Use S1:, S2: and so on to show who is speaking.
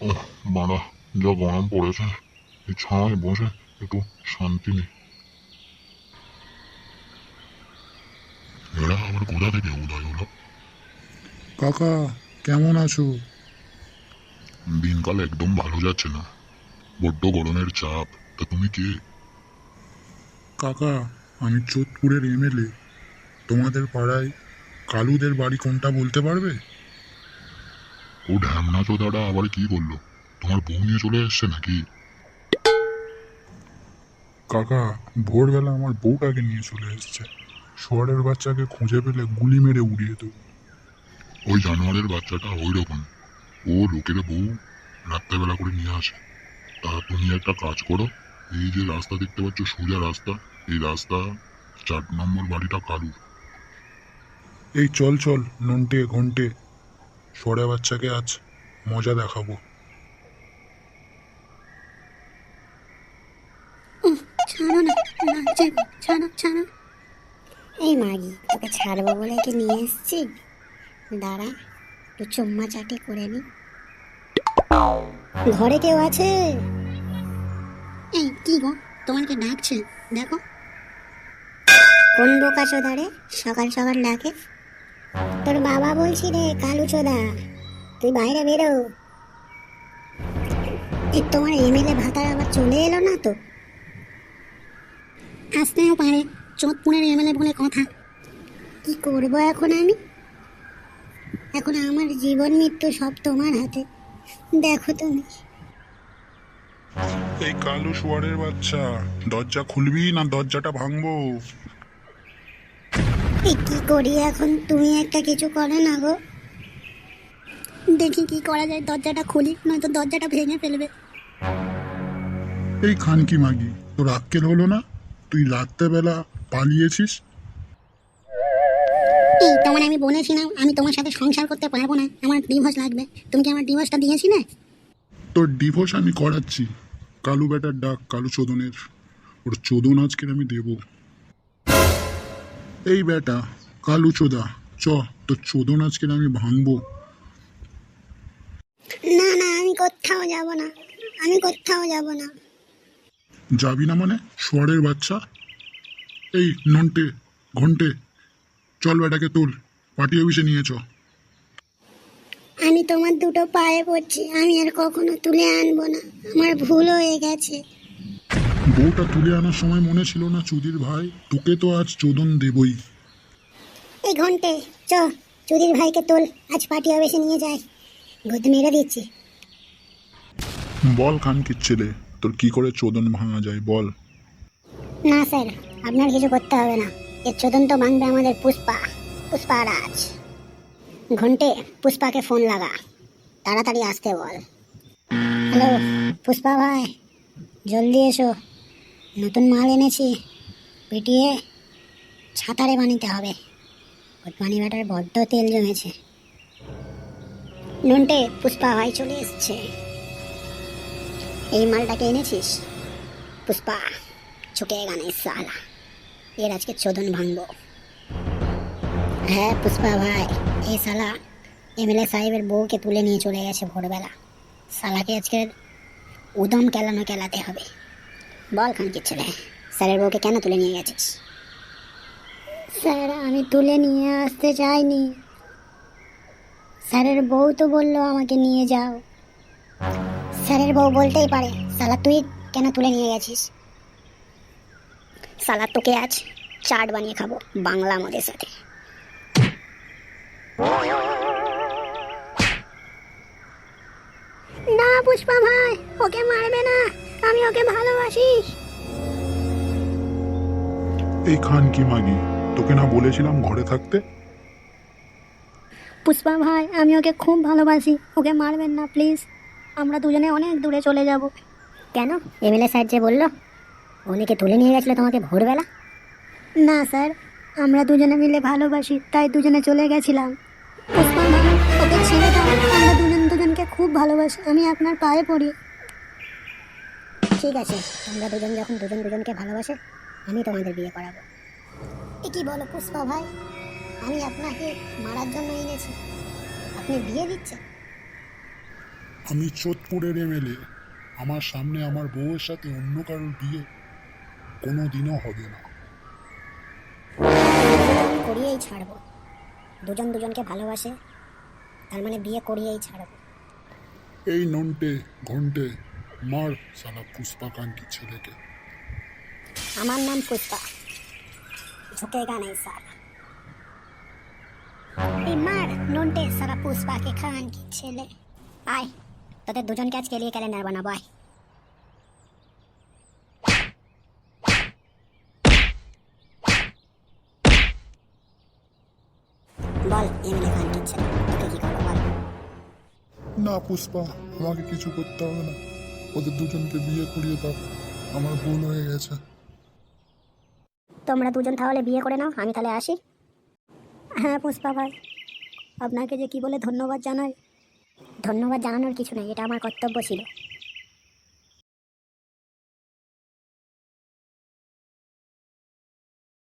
S1: ওহ বাড়া, যা গরম পড়েছে, এই ছায় বসে একটু শান্তি নেই। এরা আবার কোথা থেকে উদয় হলো?
S2: কাকা, কেমন আছো?
S1: দিনকাল একদম ভালো যাচ্ছে না, বড্ড গরমের চাপ। তা তুমি কে?
S2: কাকা, আমি যোধপুরের এমএলএ। তোমাদের পাড়ায় কালুদের বাড়ি কোনটা বলতে পারবে?
S1: ও ঢ্যামনা চোদাটা আবার কি করলো? তোমার বউ নিয়ে চলে এসছে নাকি?
S2: কাকা, ভোরবেলা আমার বউটাকে নিয়ে চলে এসছে। শোয়ারের বাচ্চাকে খুঁজে পেলে গুলি মেরে উড়িয়ে দেবো।
S1: ওই জানোয়ারের বাচ্চাটা ওই রকম, ও লোকের বউ রাত্রেবেলা করে নিয়ে আসে। তা তুমি একটা কাজ করো, এই যে রাস্তা দেখতে পাচ্ছ, সোজা রাস্তা, এই রাস্তা 4 নম্বর বাড়িটা কালুর।
S2: এই চল চল নন্টে ঘন্টে, শোয়ারের বাচ্চাকে আজ মজা দেখাবো।
S3: ছাড়ো না, লাগছে গো, ছাড়ো ছাড়ো। এই মাগি, তোকে ছাড়বো বলে কি নিয়ে এসছি? দাঁড়া, একটু চুম্মা চাটি করে নি। ঘরে কেউ আছে? এই কি গো, তোমাকে ডাকছে, দেখো। কোন বোকা চোদা রে, সকাল সকাল ডাকে? তোর বাবা বলছি রে, কালু চোদা, তুই বাইরে বেরো। এই তোমার এমএলএ ভাতার আবার চলে এলো না তো? আসতেও পারে, যোধপুরের এমএলএ বলে কথা। কি করবো এখন আমি? এখন আমার জীবন মৃত্যু সব তোমার হাতে, দেখো তুমি।
S2: এই কালু শোয়ারের বাচ্চা, দরজা খুলবি না দরজাটা ভাঙবো?
S3: এই কি করি এখন, তুমি একটা কিছু করো না গো। দেখি কি করা যায়, দরজাটা খুলি, নয়তো দরজাটা ভেঙে ফেলবে।
S2: এই খানকি মাগি, তোর আক্কেল হলো না? তুই রাত্রেবেলা পালিয়েছিস।
S3: এই তোমার আমি বলেছি না, আমি তোমার সাথে সংসার করতে পারবো না, আমার ডিভোর্স লাগবে। তুমি কি আমার ডিভোর্সটা দিয়েছি না?
S2: তোর ডিভোর্স আমি করাচ্ছি। কালু বেটার ডাক, কালু চোদনের। ওর চোদন আজকে আমি দেব। এই বেটা কালু চোদা, চ, তোর চোদন আজকে আমি ভাঙবো।
S3: না না, আমি কোথাও যাব না, আমি কোথাও যাব না।
S2: যাবি না মানে, শোয়ারের বাচ্চা? এই নন্টে ঘন্টে, চল বেটাকে তোল, পার্টি অফিসে নিয়ে চ।
S3: আমি তোমার দুটো পায়ে পড়ছি, আমি আর কখনো তুলে আনবো না, আমার ভুল হয়ে গেছে।
S2: বউটা তুলে আনার সময় মনে ছিল না চুদির ভাই, তোকে তো আজ চোদন দেবই।
S3: এই ঘন্টে, চ, চুদির ভাইকে তোল, আজ পার্টি অফিসে নিয়ে যাই, গুদ মেরে দিচ্ছি।
S2: বল খানকির ছেলে, তোর কি করে চোদন ভাঙা যায় বল।
S3: না স্যার, আপনার কিছু করতে হবে না, এর চোদন তো ভাঙবে আমাদের পুষ্পা, পুষ্পা রাজ। ঘন্টে, পুষ্পাকে ফোন লাগা, তাড়াতাড়ি আসতে বল। হ্যালো পুষ্পা ভাই, জলদি এসো, নতুন মাল এনেছি, পিটিয়ে ছাতারে বানাতে হবে, পানি ব্যাটার বড্ড তেল জমেছে। নন্টে, পুষ্পা ভাই চলে এসছে। এই মালটাকে এনেছিস? পুষ্পা চুকে গানে সালা, এর আজকে চোদন ভাঙবো। হ্যাঁ পুষ্পা ভাই, এই সালা এমএলএ সাহেবের বউকে তুলে নিয়ে চলে গেছে ভোরবেলা, সালাকে আজকে উদম কেলাতে হবে। বল খানকির ছেলে, স্যারের বউকে কেন তুলে নিয়ে গেছিস? স্যার, আমি তুলে নিয়ে আসতে চাইনি, স্যারের বউ তো বললো আমাকে নিয়ে যাও। স্যারের বউ বলতেই পারে, সালা তুই কেন তুলে নিয়ে গেছিস? সালা তোকে আজ চাট বানিয়ে খাবো বাংলা মদের সাথে। না পুষ্পা ভাই, ওকে মারবে না, আমি ওকে ভালোবাসি।
S2: এই খানকি মাগি, তোকে না বলেছিলাম ঘরে থাকতে?
S3: পুষ্পা ভাই, আমি ওকে খুব ভালোবাসি, ওকে মারবেন না প্লিজ, আমরা দুজনে অনেক দূরে চলে যাব। কেন, এমএলএ স্যার যে বললো উনিকে তুলে নিয়ে গেছিল তোমাকে ভোরবেলা? না স্যার, আমরা দুজনে মিলে ভালোবাসি, তাই দুজনে চলে গেছিলাম। পুষ্পা ভাই, ওকে ছেড়ে দাও, আমরা দুজনকে খুব ভালোবাসি, আমি আপনার পায়ে পড়ি। ঠিক আছে, তোমরা দুজন যখন দুজনকে ভালোবাসে, আমি তোমাদের বিয়ে করাবো। এ কি বলো পুষ্পা ভাই, আমি আপনাকে মারার জন্য এনেছি, আপনি বিয়ে দিচ্ছেন?
S2: আমি চোদপুরের এমএলএ। আমার সামনে আমার বউয়ের সাথে অন্য কারোর বিয়ে কোনো দিনও হবে না।
S3: করিয়েই ছাড়বো। দুজন দুজনকে ভালোবাসে, তার মানে বিয়ে করিয়েই ছাড়বো।
S2: এই নন্টে ঘন্টে মার সালা পুষ্পাকাঙ্ক্ষী ছেলেকে।
S3: আমার নাম পুষ্পা, ঝুঁকেগা নেই স্যার। এই মার নন্টে সারা পুষ্পাকে খান কি ছেলে। আয়, তোদের দুজনকে আজ কেলিয়ে ক্যালেন্ডার বানাবো আয়। বল এমএলএ খান কি ছেলে, তোকে কি করবো বল।
S2: না পুষ্পা, আমাকে কিছু করতে হবে না, ওদের দুজনকে বিয়ে করিয়ে দাও, আমার ভুল হয়ে গেছে।
S3: তোমরা দুজন তাহলে বিয়ে করে নাও, আমি তাহলে আসি। হ্যাঁ পুষ্পা ভাই, আপনাকে যে কি বলে ধন্যবাদ জানাই। ধন্যবাদ জানানোর কিছু নেই, এটা আমার কর্তব্য ছিল।